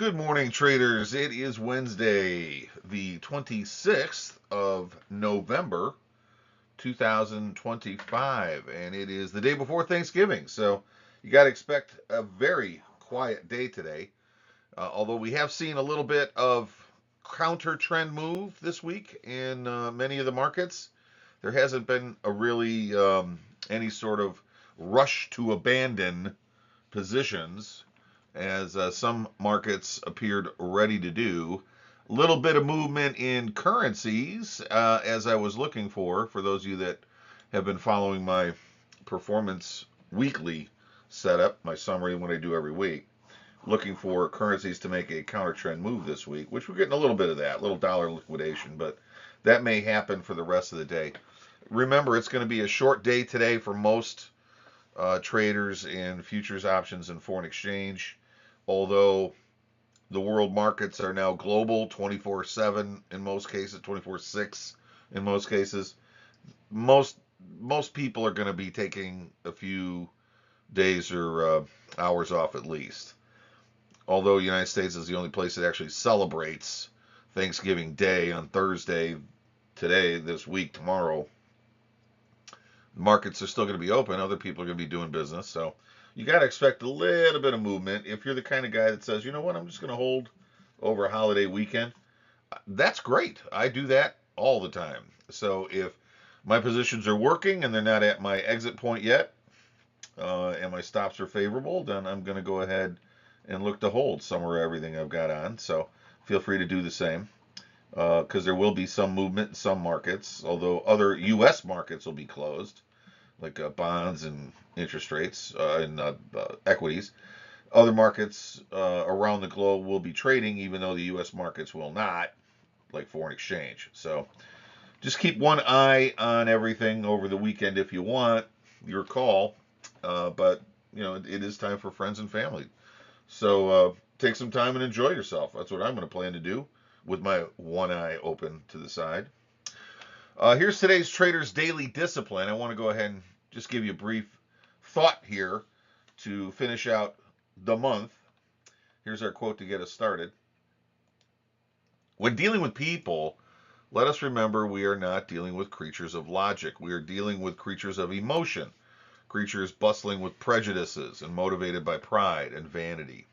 Good morning, traders. It is Wednesday, the 26th of November, 2025, and it is the day before Thanksgiving. So you got to expect a very quiet day today. Although we have seen a little bit of counter trend move this week in many of the markets, there hasn't been a really any sort of rush to abandon positions as some markets appeared ready to do. A little bit of movement in currencies as I was looking for those of you that have been following my performance weekly setup, my summary, what I do every week. Looking for currencies to make a counter trend move this week, which we're getting a little bit of that, little dollar liquidation, but that may happen for the rest of the day. Remember, it's going to be a short day today for most traders in futures, options, and foreign exchange. Although the world markets are now global 24/7 in most cases, 24/6 in most cases, most most people are going to be taking a few days or hours off at least. Although the United States is the only place that actually celebrates Thanksgiving Day on Thursday, today, this week, tomorrow, markets are still going to be open. Other people are going to be doing business. So you got to expect a little bit of movement. If you're the kind of guy that says, you know what, I'm just going to hold over a holiday weekend, that's great. I do that all the time. So if my positions are working and they're not at my exit point yet, and my stops are favorable, then I'm going to go ahead and look to hold somewhere everything I've got on. So feel free to do the same because there will be some movement in some markets, although other U.S. markets will be closed, like bonds and interest rates and equities. Other markets around the globe will be trading, even though the U.S. markets will not, like foreign exchange. So just keep one eye on everything over the weekend if you want. Your call. But, it is time for friends and family. So take some time and enjoy yourself. That's what I'm going to plan to do with my one eye open to the side. Here's today's Trader's Daily Discipline. I want to go ahead and just give you a brief thought here to finish out the month. Here's our quote to get us started. When dealing with people, let us remember we are not dealing with creatures of logic. We are dealing with creatures of emotion, creatures bustling with prejudices and motivated by pride and vanity.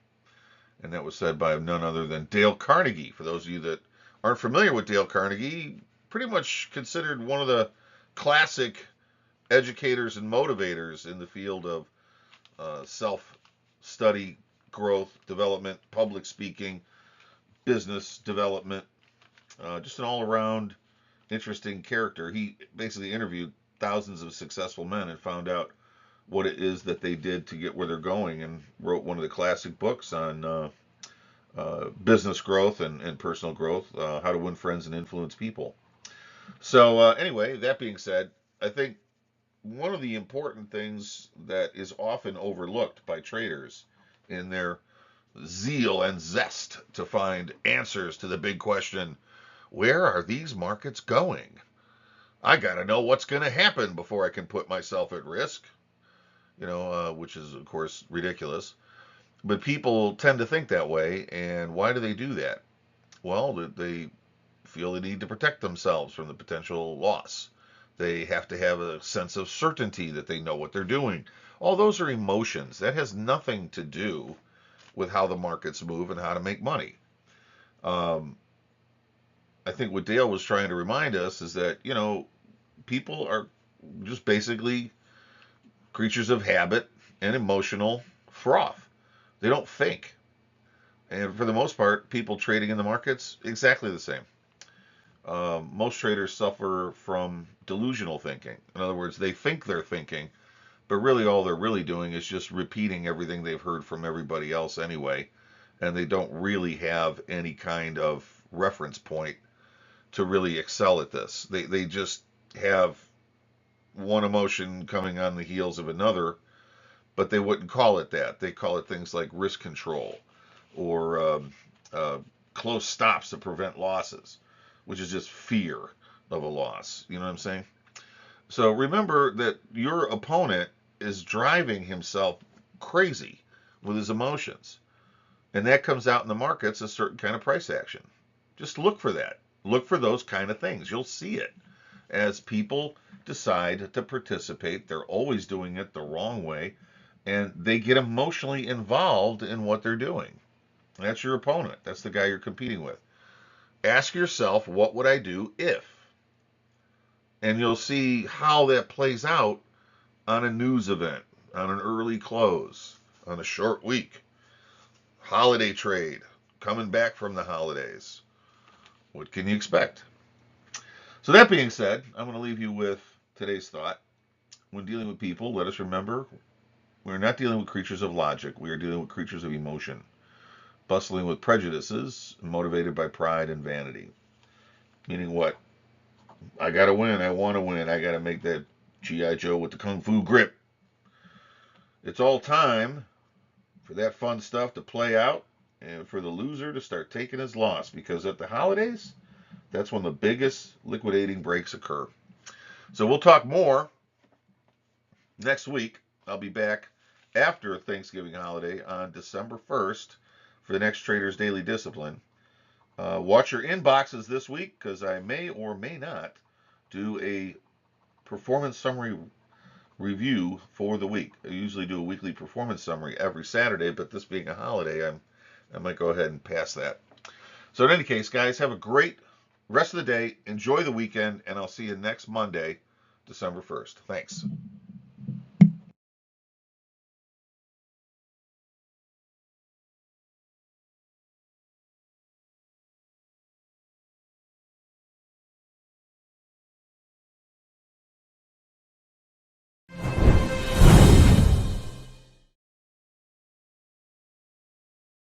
And that was said by none other than Dale Carnegie. For those of you that aren't familiar with Dale Carnegie, pretty much considered one of the classic educators and motivators in the field of self-study, growth, development, public speaking, business development, just an all-around interesting character. He basically interviewed thousands of successful men and found out what it is that they did to get where they're going, and wrote one of the classic books on business growth and personal growth, how to win friends and influence people. So anyway, that being said, I think one of the important things that is often overlooked by traders in their zeal and zest to find answers to the big question, where are these markets going? I got to know what's going to happen before I can put myself at risk, which is, of course, ridiculous. But people tend to think that way, and why do they do that? Well, they feel the need to protect themselves from the potential loss. They have to have a sense of certainty that they know what they're doing. All those are emotions. That has nothing to do with how the markets move and how to make money. Um, I think what Dale was trying to remind us is that, people are just basically creatures of habit and emotional froth. They don't think. And for the most part, people trading in the markets, exactly the same. Most traders suffer from delusional thinking. In other words, they think they're thinking, but really all they're really doing is just repeating everything they've heard from everybody else anyway. And they don't really have any kind of reference point to really excel at this. They just have one emotion coming on the heels of another, but they wouldn't call it that. They call it things like risk control or uh, close stops to prevent losses, which is just fear of a loss. You know what I'm saying? So remember that your opponent is driving himself crazy with his emotions. And that comes out in the markets a certain kind of price action. Just look for that. Look for those kind of things. You'll see it as people decide to participate. They're always doing it the wrong way, and they get emotionally involved in what they're doing. That's your opponent. That's the guy you're competing with. Ask yourself, what would I do if? And you'll see how that plays out on a news event, on an early close, on a short week, holiday trade, coming back from the holidays. What can you expect? So, that being said, I'm going to leave you with today's thought. When dealing with people, let us remember we're not dealing with creatures of logic, we are dealing with creatures of emotion, bustling with prejudices, motivated by pride and vanity. Meaning what? I got to win, I want to win, I got to make that G.I. Joe with the Kung Fu grip. It's all time for that fun stuff to play out and for the loser to start taking his loss, because at the holidays, that's when the biggest liquidating breaks occur. So we'll talk more next week. I'll be back after Thanksgiving holiday on December 1st for the next Trader's Daily Discipline. Watch your inboxes this week, because I may or may not do a performance summary review for the week. I usually do a weekly performance summary every Saturday, but this being a holiday, I might go ahead and pass that. So in any case, guys, have a great rest of the day. Enjoy the weekend, and I'll see you next Monday, December 1st. Thanks.